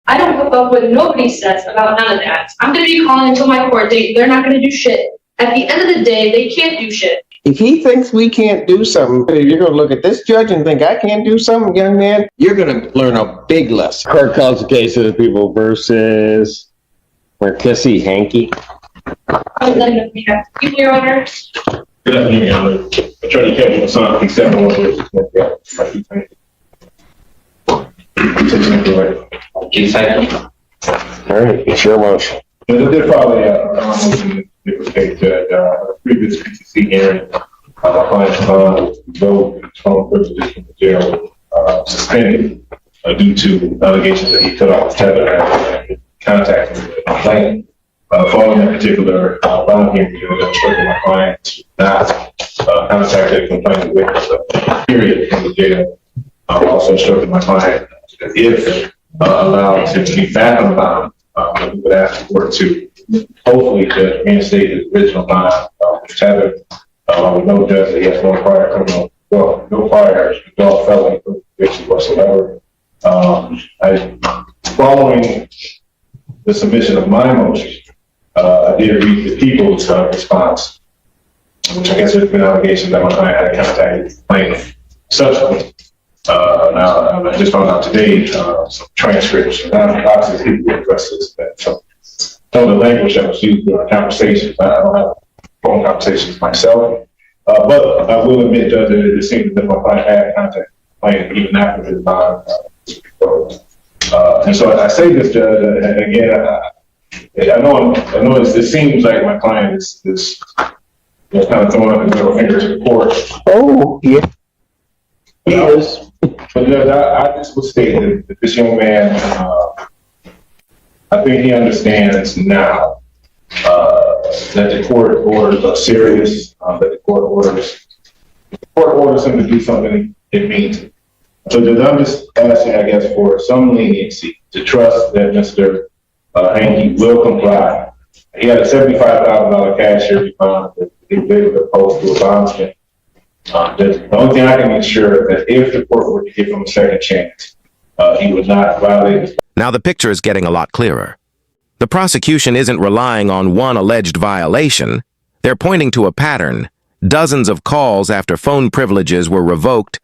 I don't hook up with nobody says about none of that. I'm going to be calling until my court date. They're not going to do shit. At the end of the day, they can't do shit. If he thinks we can't do something, you're going to look at this judge and think I can't do something, young man. You're going to learn a big lesson. Court calls the case of the people versus Marquesi Hankey. Your Honor. Good afternoon, Your Honor. Attorney Kevin Hassan, All right, it's your motion. I did file a motion in the state that previous PCC hearing, my client's revoked phone privileges from the jail, suspended due to allegations that he cut off his tether and contact with the complainant. Following that particular bond hearing, I instructed my client to not contact the complainant witness, period, in the jail. I also instructed my client that if allowed to be back on bond, we would ask the court to hopefully to reinstate his original bond with tether. We know judge that he has no prior criminal, well, no prior adult felony conviction whatsoever. Following the submission of my motion, I did read the people's response, which I guess there's been allegations that my client had contacted the complainant subsequently. Now, I just found out today some transcripts, and obviously people address this, that some of the language that was used during conversations. I don't have phone conversations myself, but I will admit, Judge, that it seems that my client had contact complainant even after his bond was revoked. And so I say this, Judge, and again, I know it seems like my client is kind of throwing up his middle finger to the court. Oh, yeah. He is. But Judge, I just would state that this young man, I think he understands now that the court orders are serious, that the court orders him to do something, it means it. So Judge, I'm just asking, I guess, for some leniency to trust that Mr. Hankey will comply. He had a $75,000 cashier bond that he was able to post to a bondsman. The only thing I can ensure that if the court were to give him a second chance, he would not violate his. Now the picture is getting a lot clearer. The prosecution isn't relying on one alleged violation. They're pointing to a pattern. Dozens of calls after phone privileges were revoked,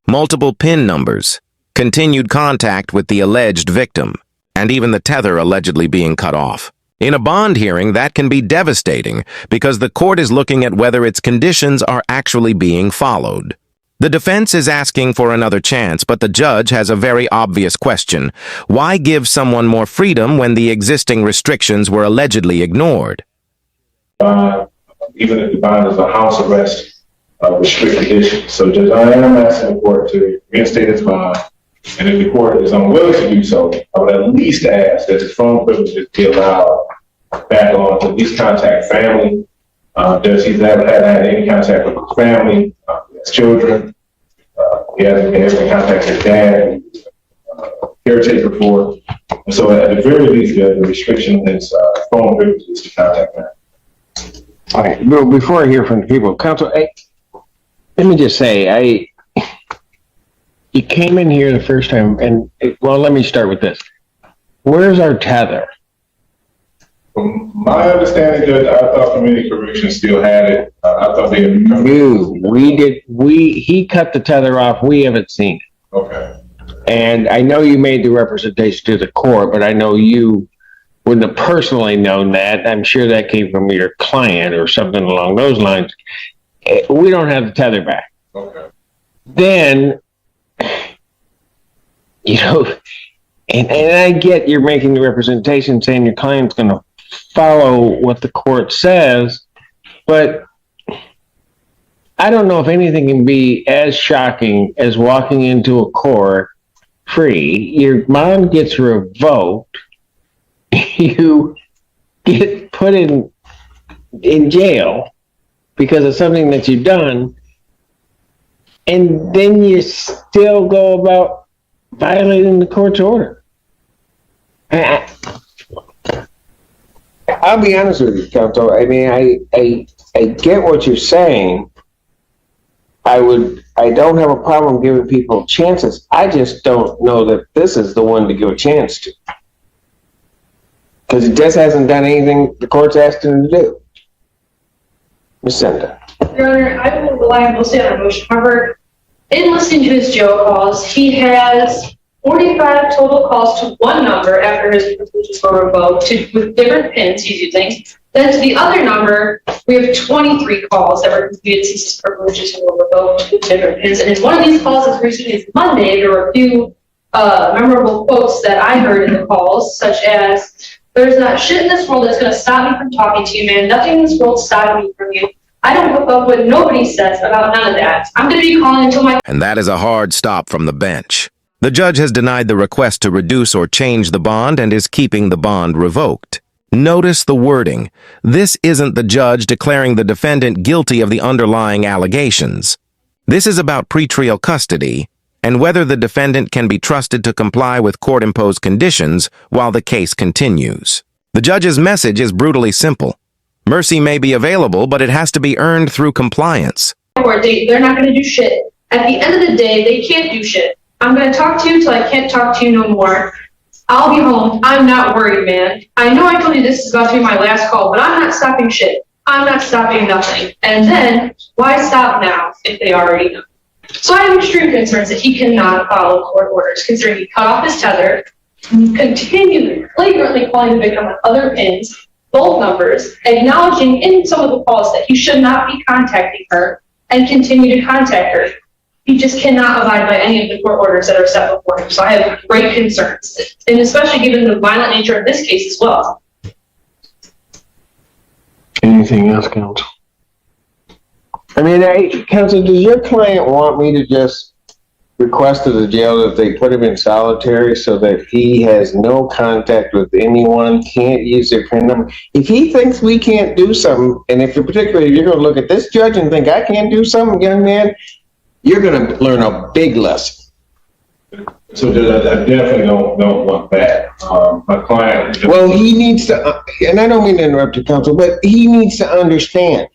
multiple PIN numbers, continued contact with the alleged victim, and even the tether allegedly being cut off. In a bond hearing, that can be devastating because the court is looking at whether its conditions are actually being followed. The defense is asking for another chance, but the judge has a very obvious question. Why give someone more freedom when the existing restrictions were allegedly ignored? Even if the bond is a house arrest restricted issue. So Judge, I am asking the court to reinstate its bond. And if the court is unwilling to do so, I would at least ask that his phone privileges be allowed back on to at least contact family. Does he never had any contact with his family, his children? He hasn't been able to contact his dad, caretaker for. And so at the very least, the restriction on his phone privileges to contact family. All right, well, before I hear from the people, counsel, let me just say, you came in here the first time, and well, let me start with this. Where's our tether? From my understanding, Judge, I thought community corrections still had it. I thought they had become. He cut the tether off. We haven't seen it. Okay. And I know you made the representation to the court, but I know you wouldn't have personally known that. I'm sure that came from your client or something along those lines. We don't have the tether back. Okay. Then, you know, and I get you're making the representation saying your client's going to follow what the court says, but I don't know if anything can be as shocking as walking into a court free. Your bond gets revoked. You get put in jail because of something that you've done, and then you still go about violating the court's order. I'll be honest with you, counsel. I mean, I get what you're saying. I don't have a problem giving people chances. I just don't know that this is the one to give a chance to. Because he just hasn't done anything the court's asked him to do. Ms. Senda. Your Honor, I will rely mostly on emotion. However, in listening to his jail calls, he has 45 total calls to one number after his privileges were revoked with different pins he's using. Then to the other number, we have 23 calls that were completed since his privileges were revoked with different pins. And in one of these calls as recently as Monday, there were a few memorable quotes that I heard in the calls, such as, "There's not shit in this world that's going to stop me from talking to you, man. Nothing in this world stopping me from you. I don't hook up with nobody says about none of that. I'm going to be calling until my..." And that is a hard stop from the bench. The judge has denied the request to reduce or change the bond and is keeping the bond revoked. Notice the wording. This isn't the judge declaring the defendant guilty of the underlying allegations. This is about pretrial custody and whether the defendant can be trusted to comply with court-imposed conditions while the case continues. The judge's message is brutally simple. Mercy may be available, but it has to be earned through compliance. Court date, they're not going to do shit. At the end of the day, they can't do shit. I'm going to talk to you till I can't talk to you no more. I'll be home. I'm not worried, man. I know I told you this is about to be my last call, but I'm not stopping shit. I'm not stopping nothing. And then, why stop now if they already know? So I have extreme concerns that he cannot follow court orders, considering he cut off his tether, continued flagrantly calling the victim with other pins, both numbers, acknowledging in some of the calls that he should not be contacting her, and continue to contact her. He just cannot abide by any of the court orders that are set before him. So I have great concerns, and especially given the violent nature of this case as well. Anything else, counsel? I mean, counsel, does your client want me to just request to the jail that they put him in solitary so that he has no contact with anyone, can't use their PIN number? If he thinks we can't do something, and if particularly you're going to look at this judge and think I can't do something, young man, you're going to learn a big lesson. So Judge, I definitely don't want that. My client. Well, he needs to, and I don't mean to interrupt you, counsel, but he needs to understand.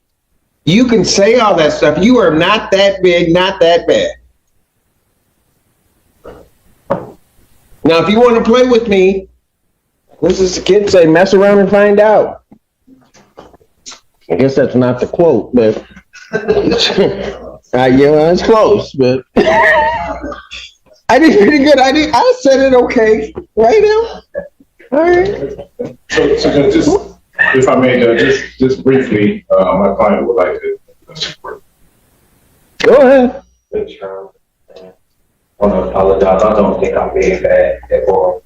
You can say all that stuff. You are not that big, not that bad. Now, if you want to play with me, this is the kids say, mess around and find out. I guess that's not the quote, but yeah, it's close, but I did pretty good. I said it okay, right now. All right. So just, if I may, just briefly, my client would like to support. Go ahead. I want to apologize. I don't think I'm being bad at all.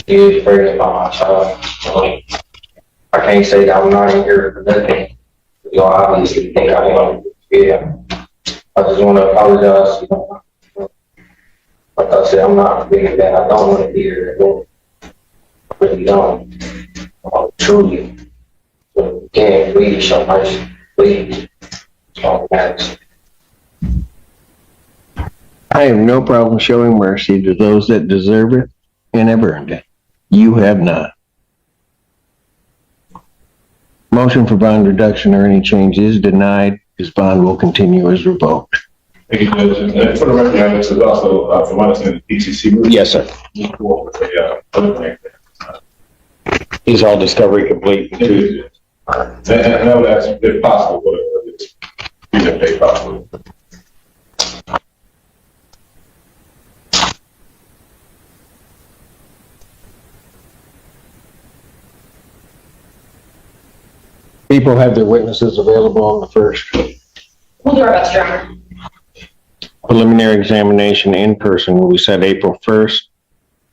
Huge prayers about my child. I can't say that I'm not in here for nothing. You all obviously think I am. Yeah. I just want to apologize. Like I said, I'm not being bad. I don't want to be here. I really don't. Truly. So, again, please show mercy. Please. That's all that matters. I have no problem showing mercy to those that deserve it and have earned it. You have not. Motion for bond reduction or any change is denied. His bond will continue as revoked. Thank you, Judge. And for the record, this is also, from my understanding, the PCC. Yes, sir. He's all discovery complete. And I would ask if possible, what is if possible. People have their witnesses available on the first. We'll do our best, Your Honor. Preliminary examination in person will be set April 1st,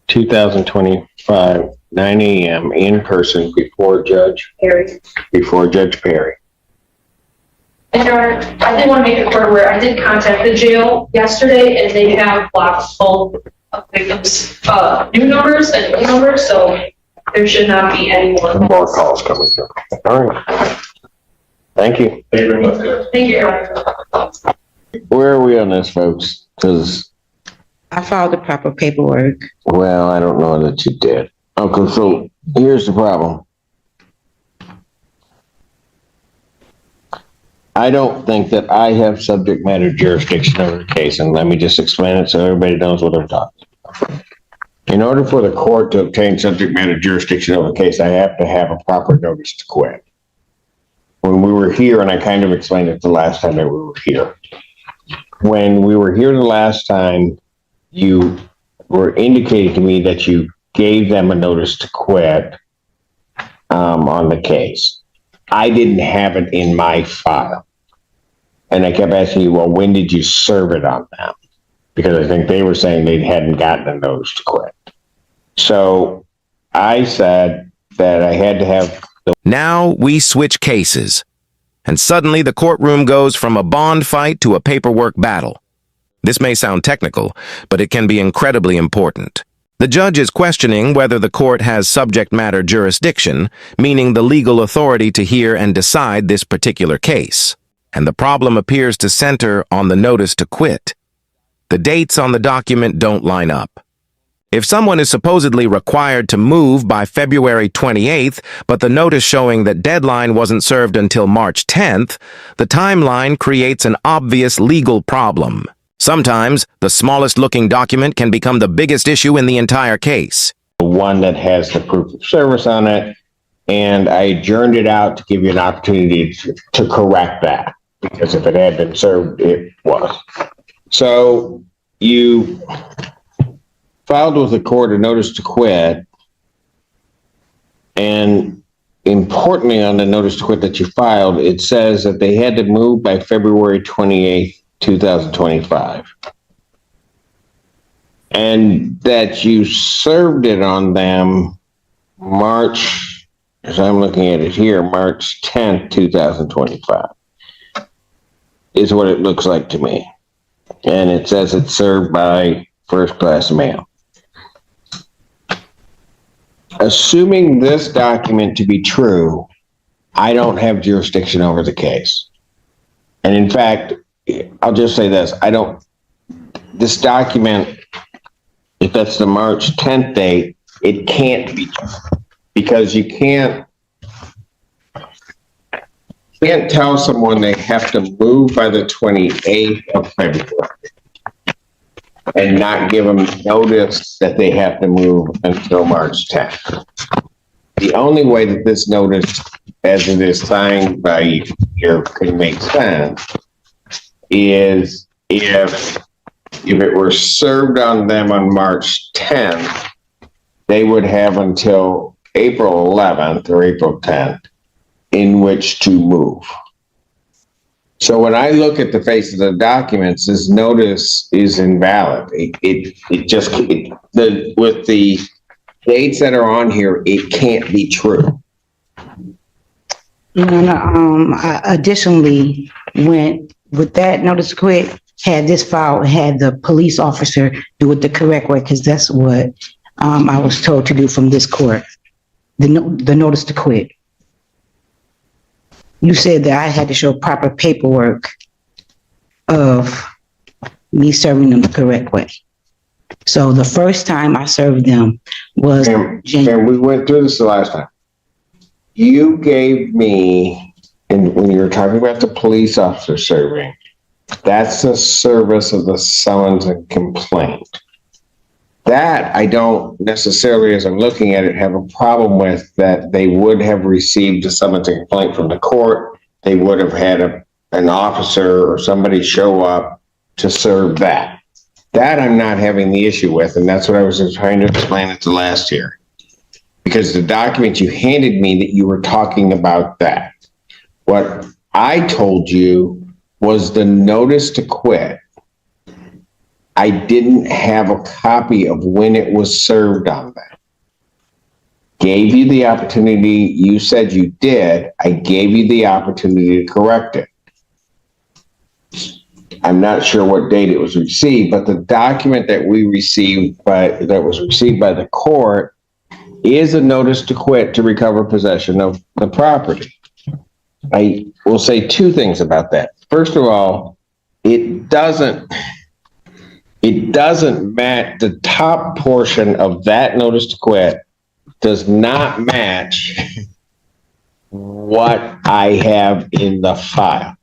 2025, 9 a.m. in person before Judge Perry. And Your Honor, I did want to make it clear where I did contact the jail yesterday, and they have blocked both of victims' new numbers and old numbers, so there should not be any more calls coming through. All right. Thank you. Thank you very much, Judge. Thank you, Your Honor. Where are we on this, folks? Because, I filed the proper paperwork. well, I don't know that you did. Okay, so here's the problem. I don't think that I have subject matter jurisdiction over the case, and let me just explain it so everybody knows what I'm talking about. In order for the court to obtain subject matter jurisdiction over a case, I have to have a proper notice to quit. When we were here, and I kind of explained it the last time that we were here. When we were here the last time, you were indicating to me that you gave them a notice to quit on the case. I didn't have it in my file. And I kept asking you, well, when did you serve it on them? Because I think they were saying they hadn't gotten a notice to quit. So I said that I had to have the... Now we switch cases, and suddenly the courtroom goes from a bond fight to a paperwork battle. This may sound technical, but it can be incredibly important. The judge is questioning whether the court has subject matter jurisdiction, meaning the legal authority to hear and decide this particular case. And the problem appears to center on the notice to quit. The dates on the document don't line up. If someone is supposedly required to move by February 28th, but the notice showing that deadline wasn't served until March 10th, the timeline creates an obvious legal problem. Sometimes, the smallest looking document can become the biggest issue in the entire case. one that has the proof of service on it, and I adjourned it out to give you an opportunity to correct that, because if it had been served, it was. So you filed with the court a notice to quit, and importantly on the notice to quit that you filed, it says that they had to move by February 28th, 2025. And that you served it on them March, as I'm looking at it here, March 10th, 2025 is what it looks like to me. And it says it's served by first class mail. Assuming this document to be true, I don't have jurisdiction over the case. And in fact, I'll just say this, this document, if that's the March 10th date, it can't be true, because you can't tell someone they have to move by the 28th of February and not give them notice that they have to move until March 10th. The only way that this notice, as it is signed by you, can make sense is if it were served on them on March 10th, they would have until April 11th or April 10th in which to move. So when I look at the face of the documents, this notice is invalid. With the dates that are on here, it can't be true. I additionally went with that notice to quit, had this file, had the police officer do it the correct way, because that's what I was told to do from this court. The notice to quit. You said that I had to show proper paperwork of me serving them the correct way. So the first time I served them was January. And we went through this the last time. You gave me, and when you were talking about the police officer serving, that's the service of the summons and complaint. That I don't necessarily, as I'm looking at it, have a problem with, that they would have received a summons and complaint from the court. They would have had an officer or somebody show up to serve that. That I'm not having the issue with, and that's what I was just trying to explain at the last hearing. Because the document you handed me, that you were talking about that. What I told you was the notice to quit. I didn't have a copy of when it was served on that. Gave you the opportunity, you said you did, I gave you the opportunity to correct it. I'm not sure what date it was received, but the document that we received that was received by the court is a notice to quit to recover possession of the property. I will say two things about that. First of all, it doesn't match. The top portion of that notice to quit does not match what I have in the file,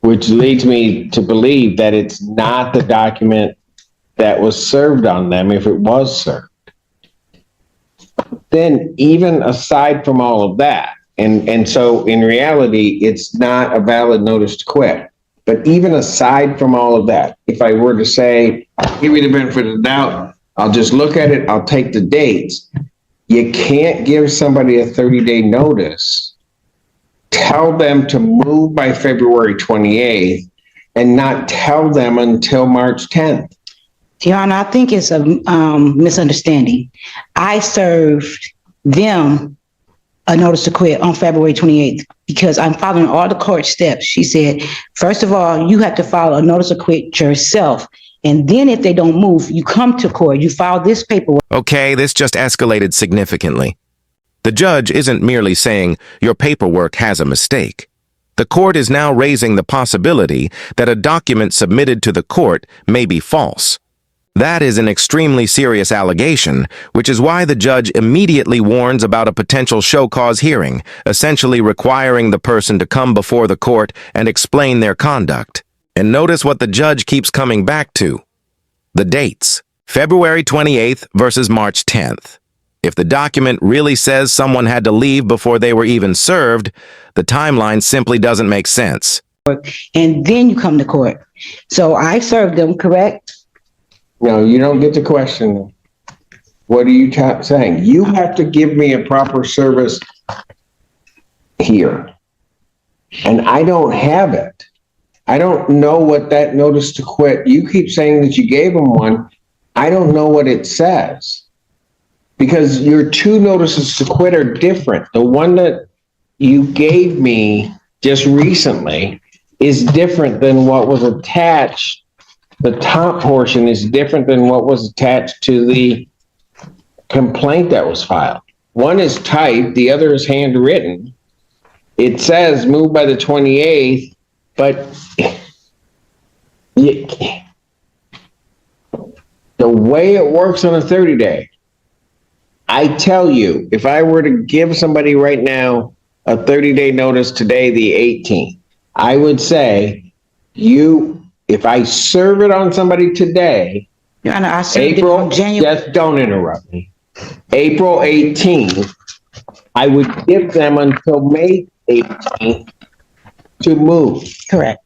which leads me to believe that it's not the document that was served on them, if it was served, then even aside from all of that, and so in reality, it's not a valid notice to quit. But even aside from all of that, if I were to say, give me the benefit of the doubt, I'll just look at it, I'll take the dates. You can't give somebody a 30-day notice, tell them to move by February 28th, and not tell them until March 10th. Your Honor, I think it's a misunderstanding. I served them a notice to quit on February 28th because I'm following all the court steps. She said, first of all, you have to file a notice to quit yourself. And then if they don't move, you come to court, you file this paperwork. Okay, this just escalated significantly. The judge isn't merely saying your paperwork has a mistake. The court is now raising the possibility that a document submitted to the court may be false. That is an extremely serious allegation, which is why the judge immediately warns about a potential show cause hearing, essentially requiring the person to come before the court and explain their conduct. And notice what the judge keeps coming back to. The dates. February 28th versus March 10th. If the document really says someone had to leave before they were even served, the timeline simply doesn't make sense. And then you come to court. So I served them, correct? No, you don't get to question them. What are you saying? You have to give me a proper service here. And I don't have it. I don't know what that notice to quit. You keep saying that you gave them one. I don't know what it says. Because your two notices to quit are different. The one that you gave me just recently is different than what was attached. The top portion is different than what was attached to the complaint that was filed. One is typed, the other is handwritten. It says move by the 28th, but the way it works on a 30-day, I tell you, if I were to give somebody right now a 30-day notice today, the 18th, I would say, if I serve it on somebody today, Your Honor, I served April, it on January. just don't interrupt me. April 18th, I would give them until May 18th to move. Correct.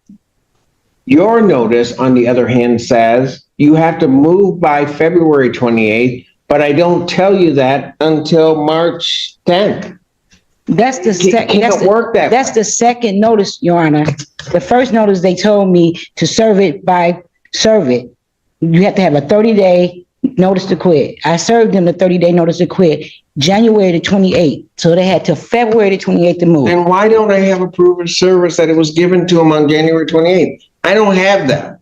Your notice, on the other hand, says you have to move by February 28th, but I don't tell you that until March 10th. That's the second. Can't work that That's way. the second notice, Your Honor. The first notice, they told me to serve it. You have to have a 30-day notice to quit. I served them the 30-day notice to quit January the 28th. So they had till February the 28th to move. Then why don't I have a proof of service that it was given to them on January 28th? I don't have that.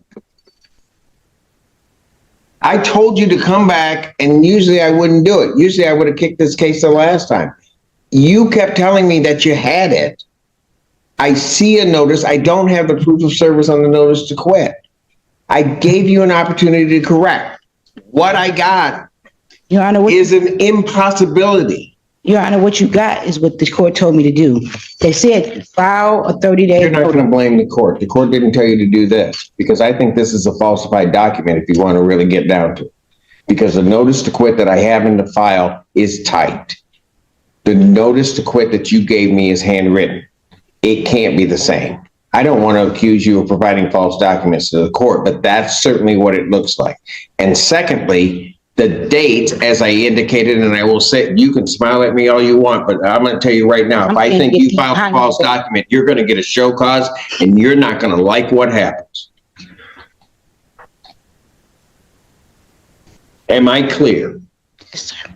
I told you to come back, and usually I wouldn't do it. Usually I would have kicked this case the last time. You kept telling me that you had it. I see a notice. I don't have the proof of service on the notice to quit. I gave you an opportunity to correct. What I got Your Honor, is an impossibility. Your Honor, what you got is what the court told me to do. They said file a 30-day. You're not going to blame the court. The court didn't tell you to do this, because I think this is a falsified document if you want to really get down to it. Because the notice to quit that I have in the file is typed. The notice to quit that you gave me is handwritten. It can't be the same. I don't want to accuse you of providing false documents to the court, but that's certainly what it looks like. And secondly, the date, as I indicated, and I will say, you can smile at me all you want, but I'm going to tell you right now, if I think you filed a false document, you're going to get a show cause, and you're not going to like what happens. Am I clear? Yes, sir.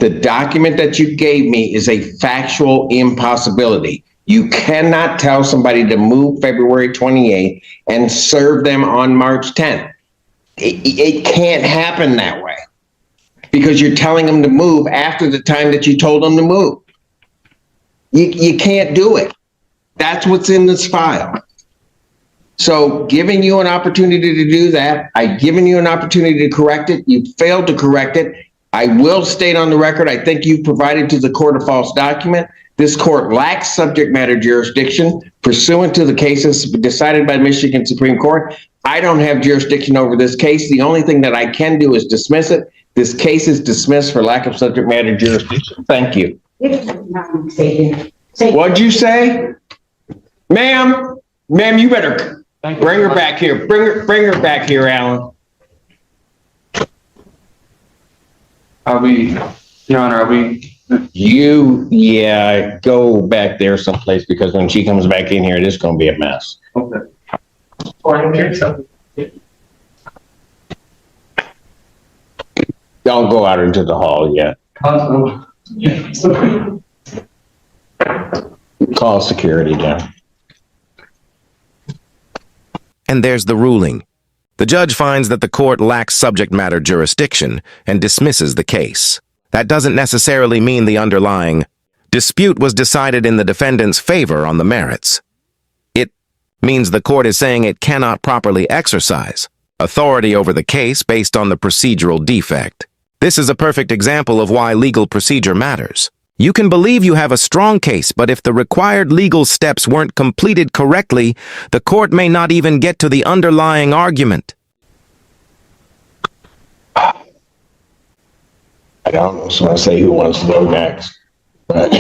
The document that you gave me is a factual impossibility. You cannot tell somebody to move February 28th and serve them on March 10th. It can't happen that way, because you're telling them to move after the time that you told them to move. You can't do it. That's what's in this file. So giving you an opportunity to do that, I've given you an opportunity to correct it. You failed to correct it. I will state on the record, I think you provided to the court a false document. This court lacks subject matter jurisdiction pursuant to the cases decided by Michigan Supreme Court. I don't have jurisdiction over this case. The only thing that I can do is dismiss it. This case is dismissed for lack of subject matter jurisdiction. Thank you. What'd you say? Ma'am, you better bring her back here. Bring her back here, Alan. Your Honor, Go back there someplace because when she comes back in here, it is going to be a mess. okay. Don't go out into the hall yet. Call security down. And there's the ruling. The judge finds that the court lacks subject matter jurisdiction and dismisses the case. That doesn't necessarily mean the underlying dispute was decided in the defendant's favor on the merits. It means the court is saying it cannot properly exercise authority over the case based on the procedural defect. This is a perfect example of why legal procedure matters. You can believe you have a strong case, but if the required legal steps weren't completed correctly, the court may not even get to the underlying argument. I don't want to say who wants to go next, but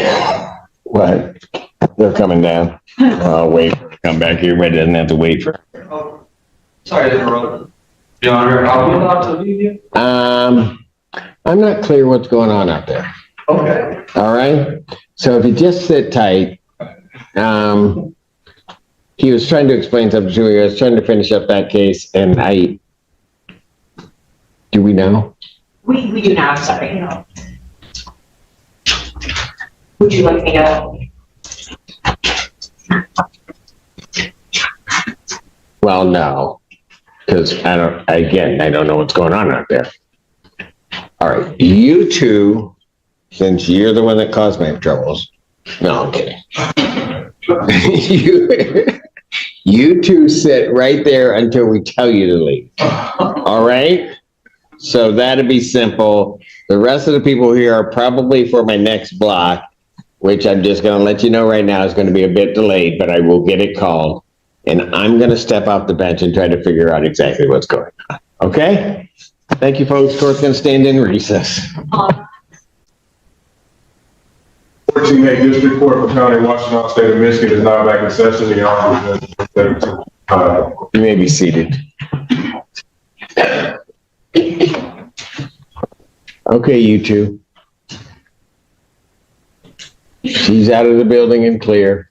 they're coming down. I'll wait. Come back here. Everybody doesn't have to wait for. Sorry to interrupt. Your Honor, are we allowed to leave you? I'm not clear what's going on out there. Okay. All right. So if you just sit tight, he was trying to explain something to me. I was trying to finish up that case, and do we know? We do now, sorry. Would you like me to? Well, no, because I don't know what's going on out there. All right, you two, since you're the one that caused my troubles. No, I'm kidding. you two sit right there until we tell you to leave. All right? So that'd be simple. The rest of the people here are probably for my next block, which I'm just going to let you know right now is going to be a bit delayed, but I will get it called. And I'm going to step off the bench and try to figure out exactly what's going on. Okay? Thank you, folks. Court's going to stand in recess. 14A District Court for County, Washington, State of Michigan is now back in session. The Honorable You may be seated. Okay, you two. She's out of the building and clear.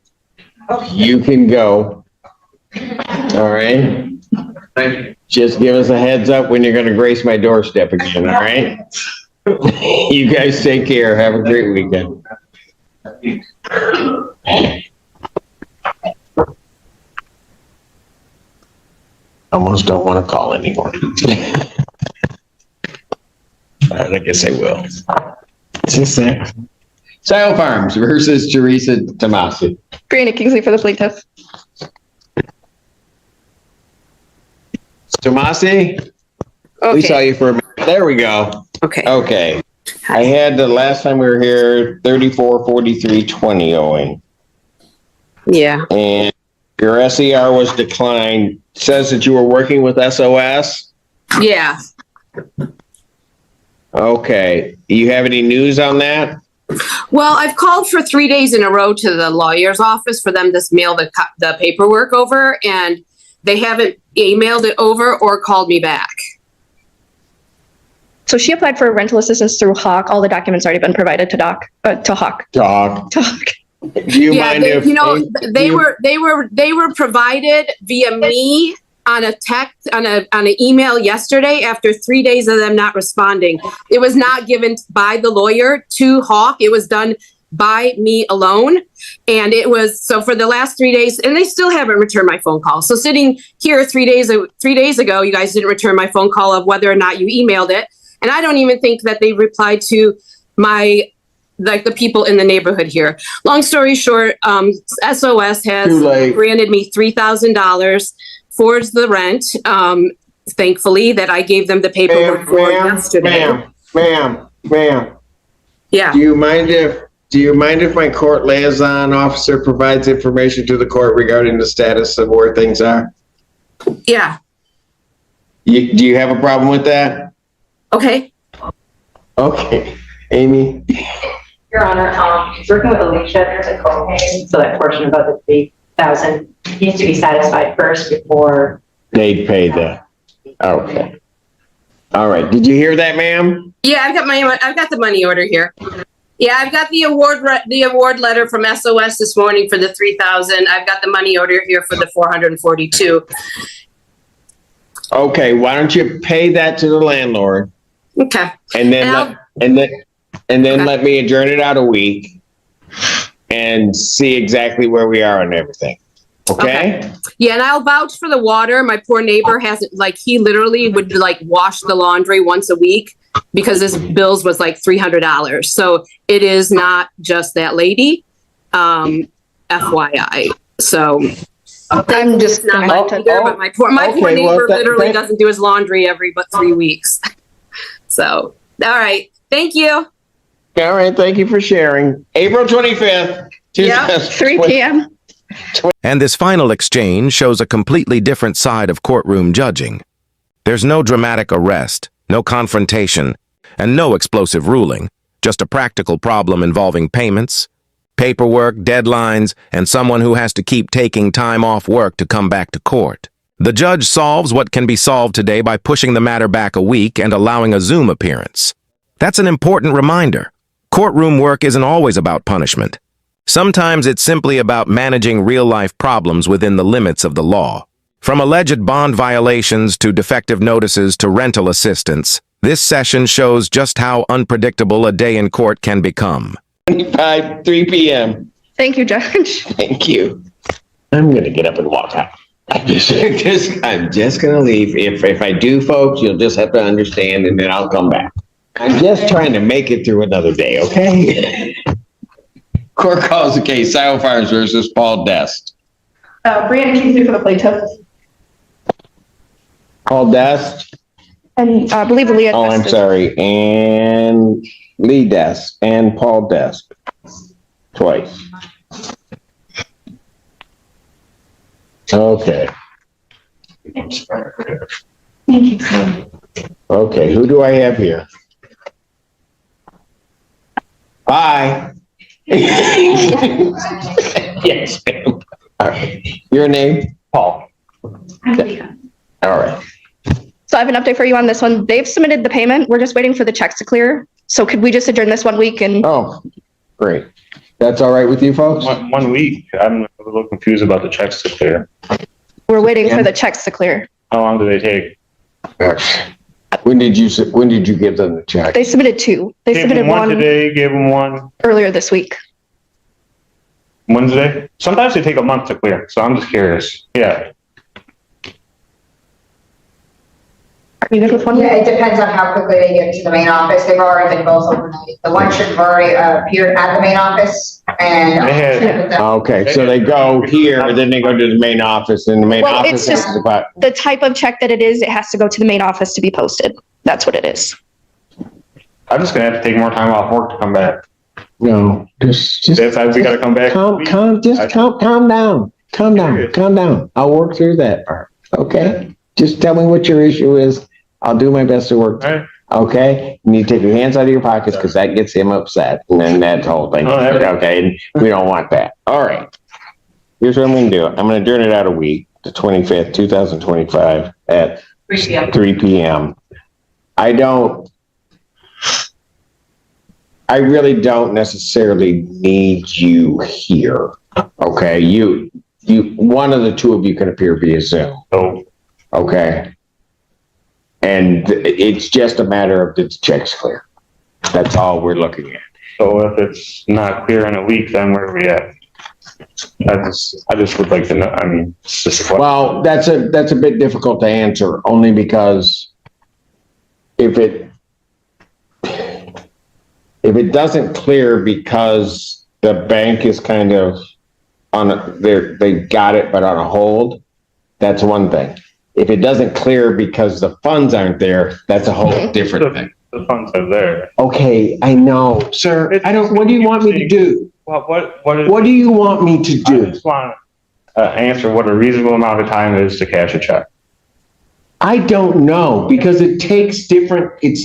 You can go. All right? Thank you. Just give us a heads up when you're going to grace my doorstep again, all right? You guys take care. Have a great weekend. Almost don't want to call anymore. I guess I will. Just saying. Sile Farms versus Teresa Tomasi. Brianna Kingsley for the plaintiff. Tomasi? We saw you for a minute. There we go. Okay. Okay. I had the last time we were here, 344320 owing. Yeah. And your SER was declined. Says that you were working with SOS? Yeah. Okay. You have any news on that? Well, I've called for 3 days in a row to the lawyer's office for them to mail the paperwork over, and they haven't emailed it over or called me back. So she applied for rental assistance through Hawk. All the documents already been provided to Hawk. Talk. To Hawk. Do you mind if they were provided via me on a text on an email yesterday after 3 days of them not responding. It was not given by the lawyer to Hawk. It was done by me alone. And it was so for the last 3 days, and they still haven't returned my phone call. So sitting here 3 days ago, you guys didn't return my phone call of whether or not you emailed it. And I don't even think that they replied to the people in the neighborhood here. Long story short, SOS has granted me $3,000 for the rent. Thankfully, that I gave them the paperwork for yesterday. Ma'am, Ma'am, Yeah, do you mind if my court liaison officer provides information to the court regarding the status of where things are? yeah, Do you have a problem with that? okay. Okay, Amy? Your Honor, working with Alicia, there's a co-pay, so that portion about the 3,000 needs to be satisfied first before. They'd pay okay. All right, did you hear that, ma'am? Yeah, I've got the money order here. Yeah, I've got the award letter from SOS this morning for the 3,000. I've got the money order here for the 442. Okay, why don't you pay that to the landlord? Okay. And then, Okay. let me adjourn it out a week and see exactly where we are on everything. Okay? Yeah, and I'll vouch for the water. My poor neighbor hasn't, he literally would wash the laundry once a week because his bills was like $300. So it is not just that lady. FYI. So I'm just not gonna like either, but my poor neighbor literally doesn't do his laundry every 3 weeks. So, all right. Thank you. All right, thank you for sharing. April 25th, Yeah, 3 p.m. And this final exchange shows a completely different side of courtroom judging. There's no dramatic arrest, no confrontation, and no explosive ruling, just a practical problem involving payments, paperwork, deadlines, and someone who has to keep taking time off work to come back to court. The judge solves what can be solved today by pushing the matter back a week and allowing a Zoom appearance. That's an important reminder. Courtroom work isn't always about punishment. Sometimes it's simply about managing real-life problems within the limits of the law. From alleged bond violations to defective notices to rental assistance, this session shows just how unpredictable a day in court can become. 3 p.m. Thank you, Judge. Thank you. I'm going to get up and walk out. I'm just going to leave. If I do, folks, you'll just have to understand, and then I'll come back. I'm just trying to make it through another day, okay? Court calls the case, Iowa Farms versus Paul Dest. Brianna Kingsley for the plaintiff. Paul Dest? And I believe Leah. Oh, I'm sorry. And Lee Dest and Paul Dest. Twice. Okay. Okay, who do I have here? Bye. Yes, ma'am. All right. Your name? Paul. I'm Leah. All right. So I have an update for you on this one. They've submitted the payment. We're just waiting for the checks to clear. So could we just adjourn this 1 week and Oh, great. That's all right with you folks? 1 week. I'm a little confused about the checks to clear. we're waiting for the checks to clear? How long do they take? When did you give them the check? They submitted 2. They Gave submitted them one 1 today, gave them one earlier this week. Wednesday. Sometimes they take a month to clear, so I'm just curious. Yeah. Are you good with 1 Yeah, week? it depends on how quickly they get to the main office. They've already been both overnight. The one should have already appeared at the main office and. They had- Okay, so they go here, then they go to the main office, and the main Well, office it's is just- about. The type of check that it is, it has to go to the main office to be posted. That's what it is. I'm just gonna have to take more time off work to come back. No, just If we gotta come back. calm down. Calm down. I'll work through that part, okay? Just tell me what your issue is. I'll do my best to work. All right. Okay? You need to take your hands out of your pockets because that gets him upset. And then that whole thing. Oh, everything. Okay? And we don't want that. All right. Here's what I'm going to do. I'm going to adjourn it out a week, the 25th, 2025 at 3 p.m. 3 p.m. I really don't necessarily need you here. Okay? One of the two of you can appear via Zoom. So Okay? And it's just a matter of the checks clear. That's all we're looking at. So if it's not clear in a week, then where are we at? I just would like to know, I mean, it's just a question. Well, that's a bit difficult to answer, only because if it doesn't clear because the bank is kind of they got it but on a hold, that's one thing. If it doesn't clear because the funds aren't there, that's a whole different thing. The funds are there. Okay, I know, sir. I don't, what do you want me to do? What do you want me to I do? just want to answer what a reasonable amount of time is to cash a check. I don't know, because it's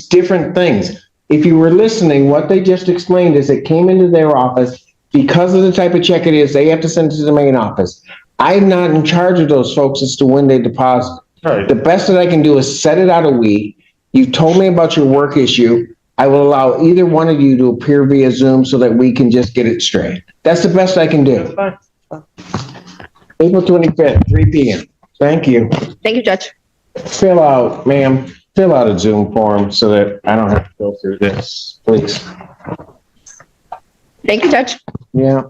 different things. If you were listening, what they just explained is it came into their office because of the type of check it is, they have to send it to the main office. I'm not in charge of those folks as to when they deposit. Right. The best that I can do is set it out a week. You've told me about your work issue. I will allow either one of you to appear via Zoom so that we can just get it straight. That's the best I can do. Fine. April 25th, 3 p.m. Thank you. Thank you, Judge. Fill out a Zoom form so that I don't have to go through this, please. Thank you, Judge. Yeah.